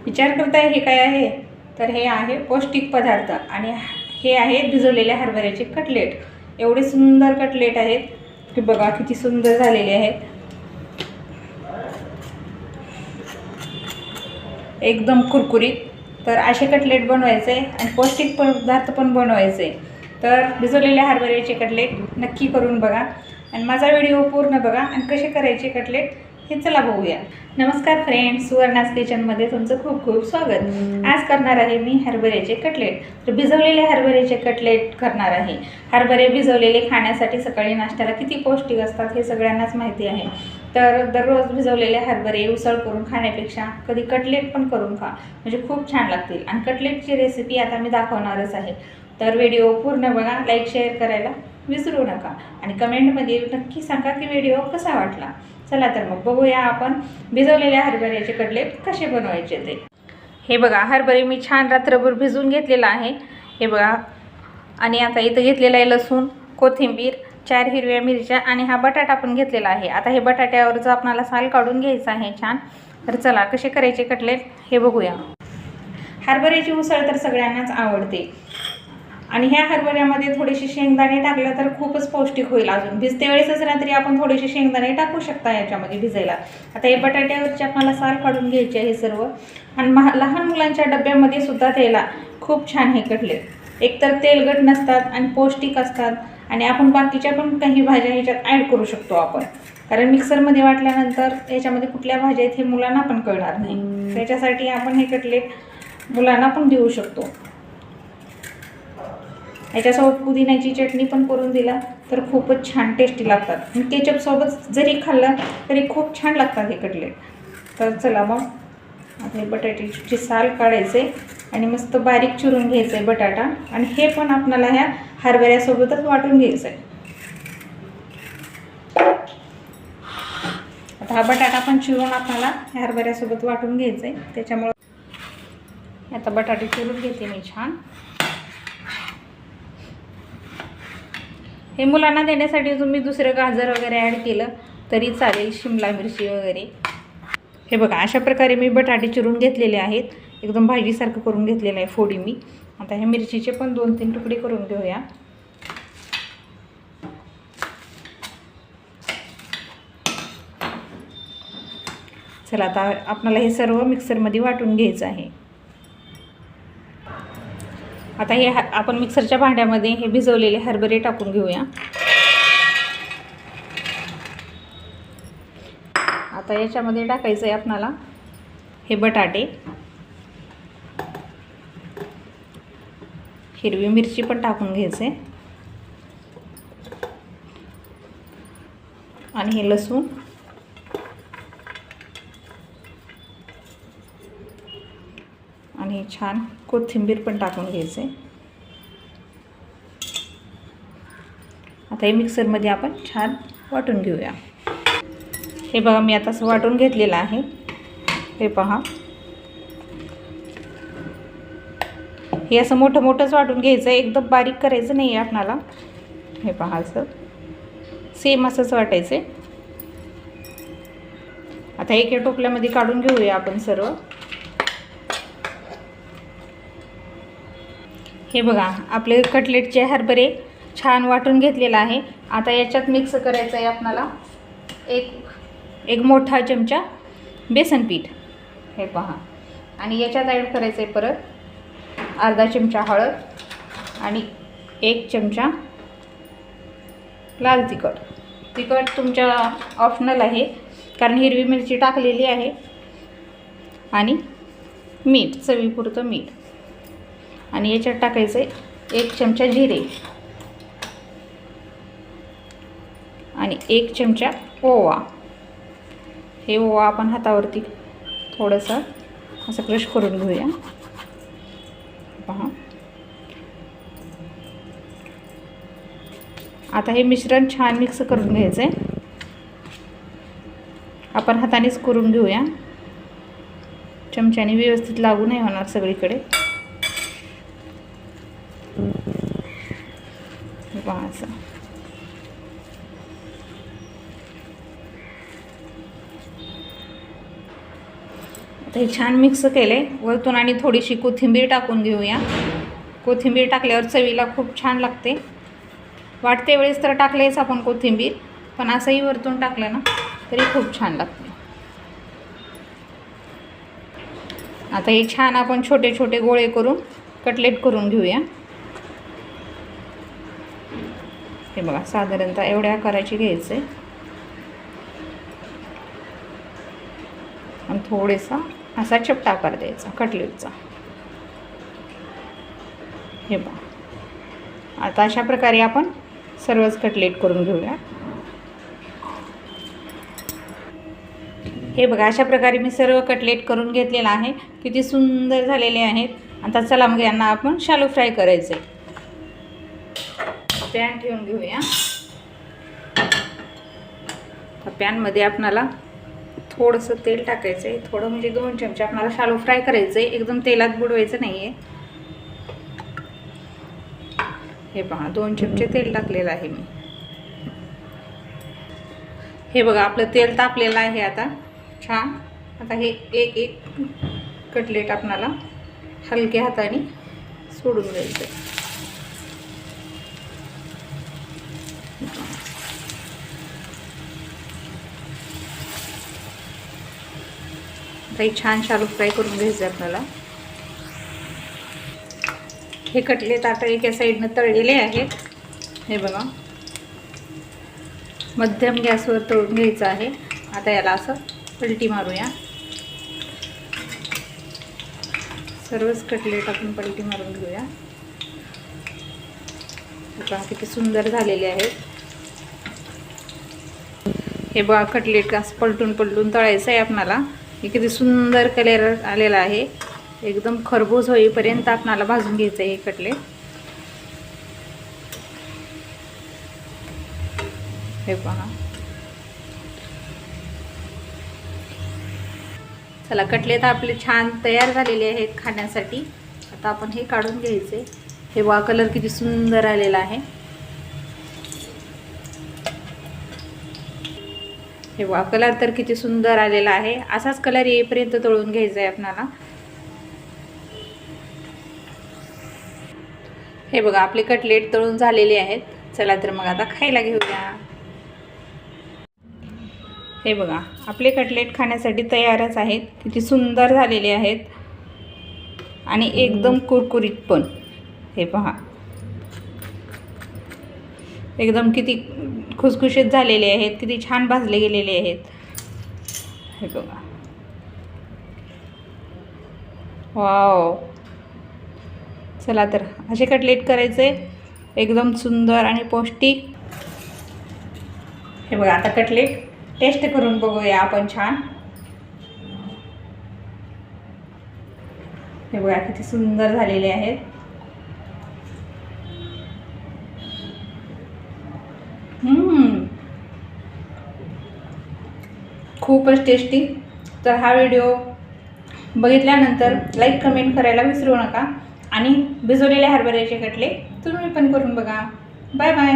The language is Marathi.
विचार करताय हे काय आहे, तर हे आहे पौष्टिक पदार्थ आणि हे आहे भिजवलेल्या हरभऱ्याचे कटलेट। एवढे सुंदर कटलेट आहेत की बघा किती सुंदर झालेले आहेत, एकदम कुरकुरीत। तर असे कटलेट बनवायचे आणि पौष्टिक पदार्थ पण बनवायचे, तर भिजवलेल्या हरभऱ्याचे कटलेट नक्की करून बघा आणि माझा व्हिडिओ पूर्ण बघा आणि कसे करायचे कटलेट हे चला बघूया। नमस्कार फ्रेंड्स, सुवर्णाज किचनमध्ये तुमचं खूप खूप स्वागत। आज करणार आहे मी हरभऱ्याचे कटलेट। तर भिजवलेले हरभऱ्याचे कटलेट करणार आहे। हरभरे भिजवलेले खाण्यासाठी सकाळी नाश्त्याला किती पौष्टिक असतात हे सगळ्यांनाच माहिती आहे। तर दररोज भिजवलेले हरभरे उसळ करून खाण्यापेक्षा कधी कटलेट पण करून खा, म्हणजे खूप छान लागतील। आणि कटलेटची रेसिपी आता मी दाखवणारच आहे, तर व्हिडिओ पूर्ण बघा, लाईक शेअर करायला विसरू नका आणि कमेंटमध्ये नक्की सांगा की व्हिडिओ कसा वाटला। चला तर मग बघूया आपण भिजवलेल्या हरभऱ्याचे कटलेट कसे बनवायचे ते। हे बघा, हरभरे मी छान रात्रभर भिजवून घेतलेला आहे, हे बघा। आणि आता इथं घेतलेला आहे लसूण, कोथिंबीर, 4 हिरव्या मिरच्या आणि हा बटाटा पण घेतलेला आहे। आता हे बटाट्यावरचं आपल्याला साल काढून घ्यायचं आहे छान। तर चला कसे करायचे कटलेट हे बघूया। हरभऱ्याची उसळ तर सगळ्यांनाच आवडते आणि ह्या हरभऱ्यामध्ये थोडेसे शेंगदाणे टाकले तर खूपच पौष्टिक होईल। अजून भिजते वेळेसच रात्री आपण थोडेसे शेंगदाणे टाकू शकता याच्यामध्ये भिजायला। आता हे बटाट्यावरचे आपल्याला साल काढून घ्यायचे आहे सर्व, आणि लहान मुलांच्या डब्यामध्ये सुद्धा द्यायला खूप छान हे कटलेट। एकतर तेलकट नसतात आणि पौष्टिक असतात, आणि आपण बाकीच्या पण काही भाज्या ह्याच्यात ॲड करू शकतो आपण, कारण मिक्सरमध्ये वाटल्यानंतर याच्यामध्ये कुठल्या भाज्या आहेत हे मुलांना पण कळणार नाही। त्याच्यासाठी आपण हे कटलेट मुलांना पण देऊ शकतो। याच्यासोबत पुदिन्याची चटणी पण करून दिला तर खूपच छान टेस्टी लागतात, आणि केचपसोबत जरी खाल्लं तरी खूप छान लागतात हे कटलेट। तर चला मग आपले बटाट्याची साल काढायचे आणि मस्त बारीक चिरून घ्यायचं आहे बटाटा, आणि हे पण आपल्याला ह्या हरभऱ्यासोबतच वाटून घ्यायचं आहे। आता हा बटाटा पण चिरून आपल्याला ह्या हरभऱ्यासोबत वाटून घ्यायचं आहे, त्याच्यामुळे आता बटाटे चिरून घेते मी छान। हे मुलांना देण्यासाठी तुम्ही दुसरं गाजर वगैरे ॲड केलं तरी चालेल, शिमला मिरची वगैरे। हे बघा, अशा प्रकारे मी बटाटे चिरून घेतलेले आहेत, एकदम भाजीसारखं करून घेतलेलं आहे फोडी मी। आता ह्या मिरचीचे पण 2-3 तुकडे करून घेऊया। चला आता आपल्याला हे सर्व मिक्सरमध्ये वाटून घ्यायचं आहे। आता हे आपण मिक्सरच्या भांड्यामध्ये हे भिजवलेले हरभरे टाकून घेऊया। आता याच्यामध्ये टाकायचं आहे आपल्याला हे बटाटे, हिरवी मिरची पण टाकून घ्यायचे, आणि हे लसूण, आणि छान कोथिंबीर पण टाकून घ्यायचे। आता हे मिक्सरमध्ये आपण छान वाटून घेऊया। हे बघा, मी आता असं वाटून घेतलेलं आहे, हे पहा। हे असं मोठं मोठंच वाटून घ्यायचं आहे, एकदम बारीक करायचं नाही आहे आपल्याला। हे पहा, असं सेम असंच वाटायचं आहे। आता एका टोपल्यामध्ये काढून घेऊया आपण सर्व। हे बघा, आपले कटलेटचे हरभरे छान वाटून घेतलेला आहे। आता याच्यात मिक्स करायचं आहे आपल्याला एक मोठा चमचा बेसन पीठ, हे पहा। आणि याच्यात ॲड करायचं आहे परत अर्धा चमचा हळद आणि 1 चमचा लाल तिखट। तिखट तुमच्या ऑप्शनल आहे, कारण हिरवी मिरची टाकलेली आहे, आणि मीठ, चवीपुरतं मीठ। आणि याच्यात टाकायचं आहे 1 चमचा जिरे आणि 1 चमचा ओवा। हे ओवा आपण हातावरती थोडंसं असं क्रश करून घेऊया, पहा। आता हे मिश्रण छान मिक्स करून घ्यायचं आहे, आपण हातानेच करून घेऊया, चमच्याने व्यवस्थित लागू नाही होणार सगळीकडे, पहा असं। आता हे छान मिक्स केले वरतून आणि थोडीशी कोथिंबीर टाकून घेऊया. कोथिंबीर टाकल्यावर चवीला खूप छान लागते. वाटते वेळेस तर टाकलेच आपण कोथिंबीर, पण असंही वरतून टाकलं ना तरी खूप छान लागते. आता हे छान आपण छोटे छोटे गोळे करून कटलेट करून घेऊया. हे बघा साधारणतः एवढ्या आकाराची घ्यायचे आणि थोडासा असा चपटा आकार द्यायचा कटलेटचा. हे बघा आता अशा प्रकारे आपण सर्वच कटलेट करून घेऊया. हे बघा अशा प्रकारे मी सर्व कटलेट करून घेतलेला आहे. किती सुंदर झालेले आहेत. आता चला मग यांना आपण शालो फ्राय करायचे. पॅन ठेवून घेऊया. पॅनमध्ये आपणाला थोडंसं तेल टाकायचं आहे. थोडं म्हणजे 2 चमचे आपल्याला शालो फ्राय करायचं आहे. एकदम तेलात बुडवायचं नाही आहे. हे पहा 2 चमचे तेल टाकलेलं आहे मी. हे बघा आपलं तेल तापलेलं आहे आता छान. आता हे एक एक कटलेट आपणाला हलक्या हाताने सोडून द्यायचं. काही छान शालो फ्राय करून घ्यायचं आपल्याला. हे कटलेट आता एका साईडनं तळलेले आहेत. हे बघा मध्यम गॅसवर तळून घ्यायचं आहे. आता याला असं पलटी मारूया. सर्वच कटलेट आपण पलटी मारून घेऊया. बघा किती सुंदर झालेले आहेत. हे बघा कटलेट असं पलटून पलटून तळायचं आहे आपणाला. हे किती सुंदर कलर आलेला आहे. एकदम खरबूज होईपर्यंत आपणाला भाजून घ्यायचं आहे हे कटलेट. हे पहा चला कटलेट आपले छान तयार झालेले आहेत खाण्यासाठी. आता आपण हे काढून घ्यायचे. हे बघा कलर किती सुंदर आलेला आहे. हे बघा कलर तर किती सुंदर आलेला आहे. असाच कलर येईपर्यंत तळून घ्यायचा आहे आपल्याला. हे बघा आपले कटलेट तळून झालेले आहेत. चला तर मग आता खायला घेऊया. हे बघा आपले कटलेट खाण्यासाठी तयारच आहेत. किती सुंदर झालेले आहेत आणि एकदम कुरकुरीत पण. हे पहा एकदम किती खुसखुशीत झालेले आहेत. किती छान भाजले गेलेले आहेत. हे बघा वाव. चला तर असे कटलेट करायचे एकदम सुंदर आणि पौष्टिक. हे बघा आता कटलेट टेस्ट करून बघूया आपण छान. हे बघा किती सुंदर झालेले आहेत. खूपच टेस्टी. तर हा व्हिडिओ बघितल्यानंतर लाईक कमेंट करायला विसरू नका आणि भिजवलेल्या हरभऱ्याचे कटलेट तुम्ही पण करून बघा. Bye bye.